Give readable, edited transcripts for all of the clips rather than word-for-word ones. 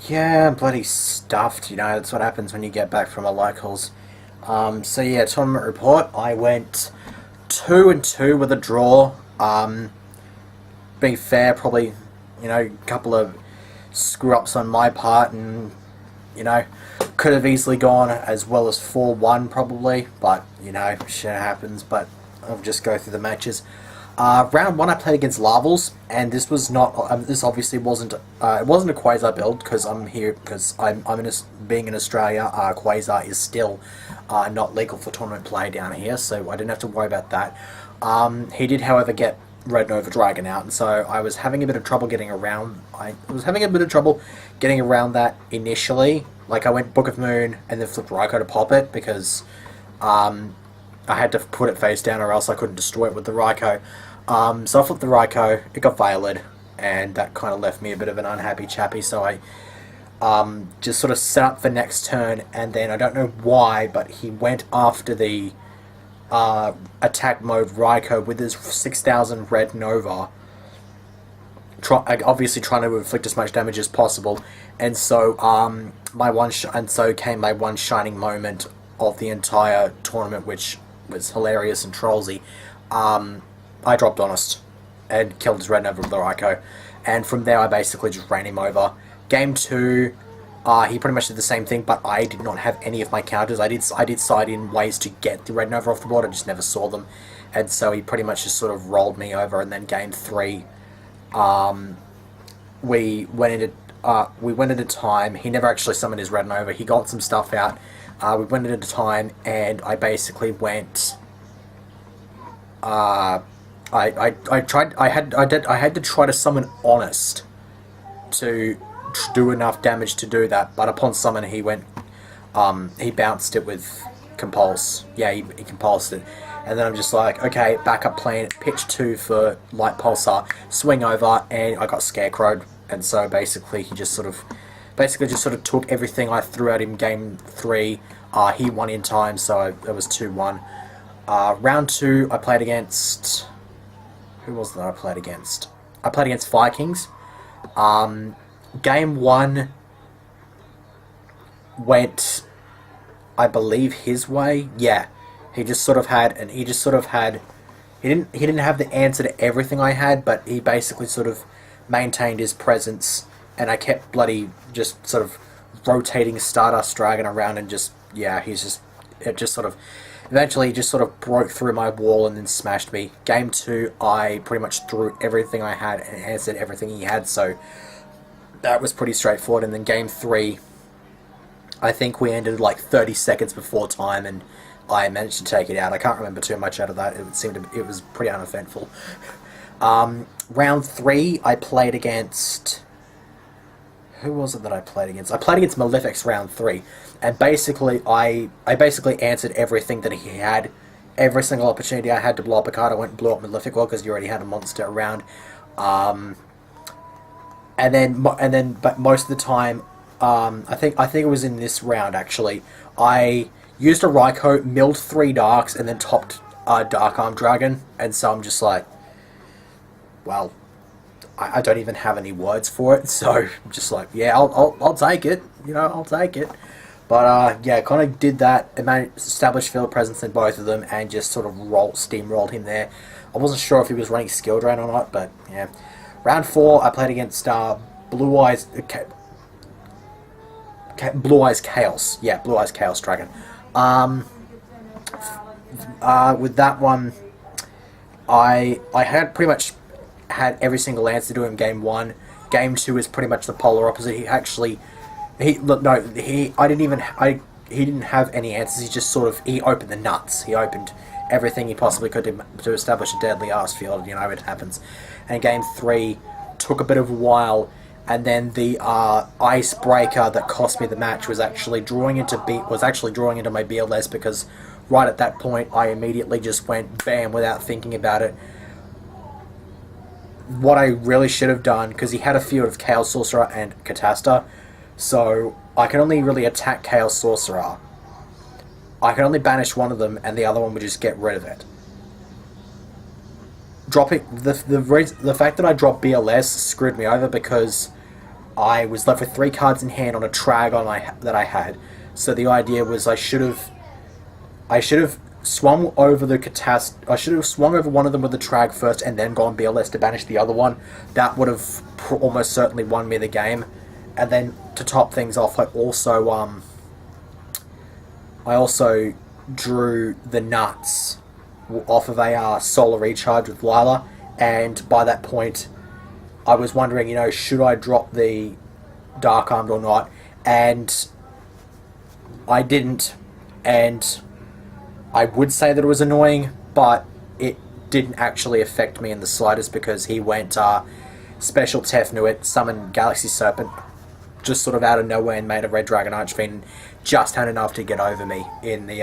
Yeah, I'm bloody stuffed, that's what happens when you get back from a locals. So yeah, tournament report. I went 2-2 with a draw. Being fair, probably, a couple of screw ups on my part, and you know, could have easily gone as well as 4-1 probably, but shit happens. But I'll just go through the matches. Round one, I played against Lavals, and this was not. This obviously wasn't. It wasn't a Quasar build because I'm here because being in Australia. Quasar is still not legal for tournament play down here, so I didn't have to worry about that. He did, however, get Red Nova Dragon out, and so I was having a bit of trouble getting around. I was having a bit of trouble getting around that initially. Like I went Book of Moon and then flipped Raikou to pop it because I had to put it face down or else I couldn't destroy it with the Raikou. So I flipped the Raikou, it got Veiled, and that kind of left me a bit of an unhappy chappy, so I just sort of set up for next turn, and then I don't know why, but he went after the attack mode Raikou with his 6,000 Red Nova, obviously trying to inflict as much damage as possible, and so came my one shining moment of the entire tournament, which was hilarious and trollsy. I dropped Honest and killed his Red Nova with the Raikou, and from there I basically just ran him over. Game 2, he pretty much did the same thing, but I did not have any of my counters. I did side in ways to get the Red Nova off the board, I just never saw them, and so he pretty much just sort of rolled me over. And then game 3, we went into time. He never actually summoned his Red Nova. He got some stuff out. We went into time, and I basically went. I tried. I had to try to summon Honest to do enough damage to do that. But upon summon, he went. He bounced it with Compulse. Yeah, he compulsed it. And then I'm just like, okay, backup plan, pitch 2 for Light Pulsar, swing over, and I got Scarecrowed. And so basically he just sort of took everything I threw at him game 3. He won in time, so it was 2-1. Round 2, I played against... Who was that I played against? I played against Vikings. Game 1 went, I believe, his way. Yeah. He didn't have the answer to everything I had, but he basically sort of maintained his presence, and I kept bloody just sort of rotating Stardust Dragon around, and eventually he just sort of broke through my wall and then smashed me. Game 2, I pretty much threw everything I had and answered everything he had, so that was pretty straightforward. And then game 3, I think we ended like 30 seconds before time, and I managed to take it out. I can't remember too much out of that. It was pretty uneventful. Round 3, I played against... Who was it that I played against? I played against Malefic's round 3, and basically I basically answered everything that he had. Every single opportunity I had to blow up a card, I went and blew up Malefic because you already had a monster around. But most of the time, I think it was in this round actually, I used a Raikou, milled 3 Darks, and then topped Dark Arm Dragon, and so I'm just like, well, I don't even have any words for it, so I'm just like, yeah, I'll take it, I'll take it. But yeah, kind of did that, and managed to establish field presence in both of them, and just sort of steamrolled him there. I wasn't sure if he was running Skill Drain or not, but yeah. Round 4, I played against Blue Eyes Chaos. Yeah, Blue Eyes Chaos Dragon. With that one, I had pretty much had every single answer to him game 1. Game 2 is pretty much the polar opposite. He didn't have any answers. He just he opened the nuts. He opened everything he possibly could to establish a deadly ass field. It happens. And game 3 took a bit of a while, and then the icebreaker that cost me the match was actually drawing into my BLS, because right at that point I immediately just went bam without thinking about it. What I really should have done, because he had a field of Chaos Sorcerer and Catasta, so I can only really attack Chaos Sorcerer. I can only banish one of them, and the other one would just get rid of it. Dropping the fact that I dropped BLS screwed me over, because I was left with 3 cards in hand on a trag that I had. So the idea was I should have swung over the I should have swung over one of them with the trag first and then gone BLS to banish the other one. That would have almost certainly won me the game. And then to top things off, I also drew the nuts off of a solar recharge with Lila, and by that point I was wondering, should I drop the Dark Armed or not, and I didn't, and I would say that it was annoying, but it didn't actually affect me in the slightest, because he went Special Tefnuit, summoned Galaxy Serpent, just sort of out of nowhere, and made a Red Dragon Archfiend, just had enough to get over me in the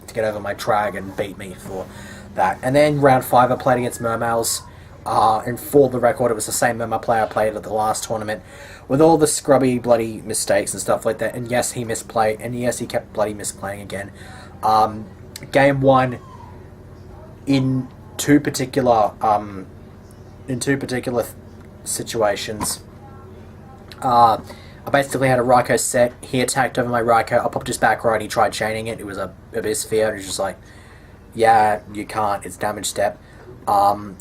to get over my trag and beat me for that. And then round 5 I played against Mermails, and for the record it was the same Mermail player I played at the last tournament, with all the scrubby bloody mistakes and stuff like that. And yes, he misplayed, and yes, he kept bloody misplaying again. Game 1, in two particular situations, I basically had a Raikou set. He attacked over my Raikou. I popped his back row and he tried chaining it. It was a Abyssphere, and he was just like, yeah, you can't, it's damage step.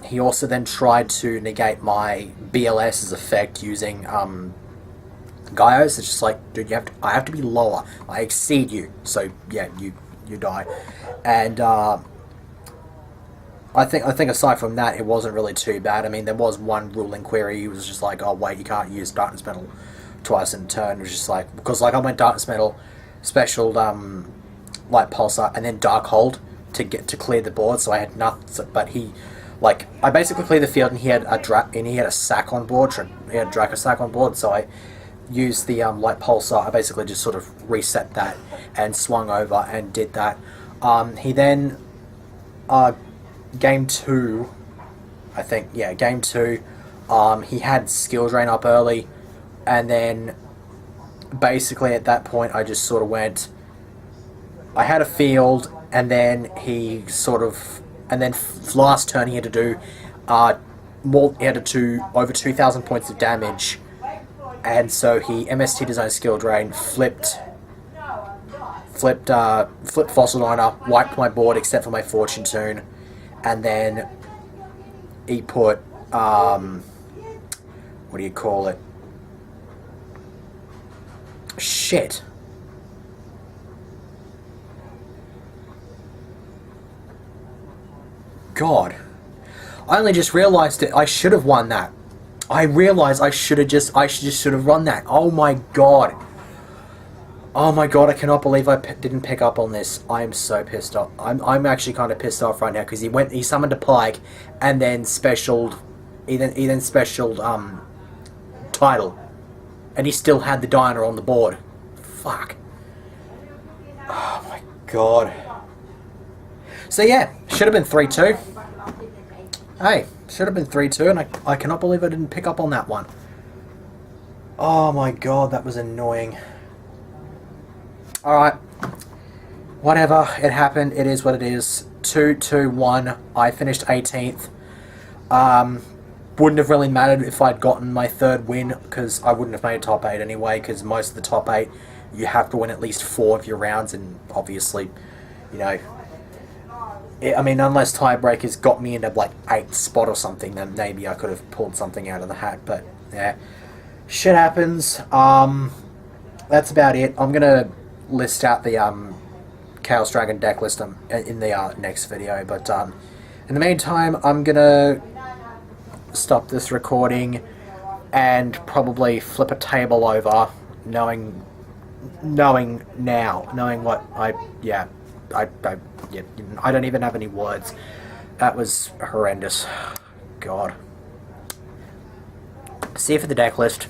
He also then tried to negate my BLS's effect using Gaios. It's just like, dude, I have to be lower. I exceed you, so yeah, you die. And I think aside from that, it wasn't really too bad. I mean, there was one ruling query. He was just like, oh wait, you can't use Darkness Metal twice in turn. It was just like, because like I went Darkness Metal, special Light Pulsar, and then Darkhold to clear the board. So I had nothing. But I basically cleared the field, and he had a sack on board. He had a Draco sack on board. So I used the Light Pulsar. I basically just sort of reset that and swung over and did that. He then game 2, I think, yeah, game 2, he had Skill Drain up early, and then basically at that point I just sort of went, I had a field, and then last turn he had to do over 2,000 points of damage, and so he MST'd his own Skill Drain, flipped Fossil Diner, wiped my board except for my Fortune Tune, and then he put, what do you call it? Shit. God. I only just realised it. I should have won that. I realised I should have run that. Oh my god. Oh my god, I cannot believe I didn't pick up on this. I am so pissed off. I'm actually kind of pissed off right now, because he summoned a Pike, and then specialed, he then specialed Tidal, and he still had the Diner on the board. Fuck. Oh my god. So yeah, should have been 3-2. Hey, should have been 3-2, and I cannot believe I didn't pick up on that one. Oh my god, that was annoying. Alright, whatever, it happened, it is what it is. 2-2-1, I finished 18th. Wouldn't have really mattered if I'd gotten my 3rd win, because I wouldn't have made top 8 anyway, because most of the top 8, you have to win at least 4 of your rounds, and obviously, I mean, unless tiebreakers got me into like 8th spot or something, then maybe I could have pulled something out of the hat, but yeah, shit happens. That's about it. I'm gonna list out the Chaos Dragon deck list in the next video, but in the meantime, I'm gonna stop this recording and probably flip a table over, knowing what I don't even have any words. That was horrendous. God. See you for the deck list.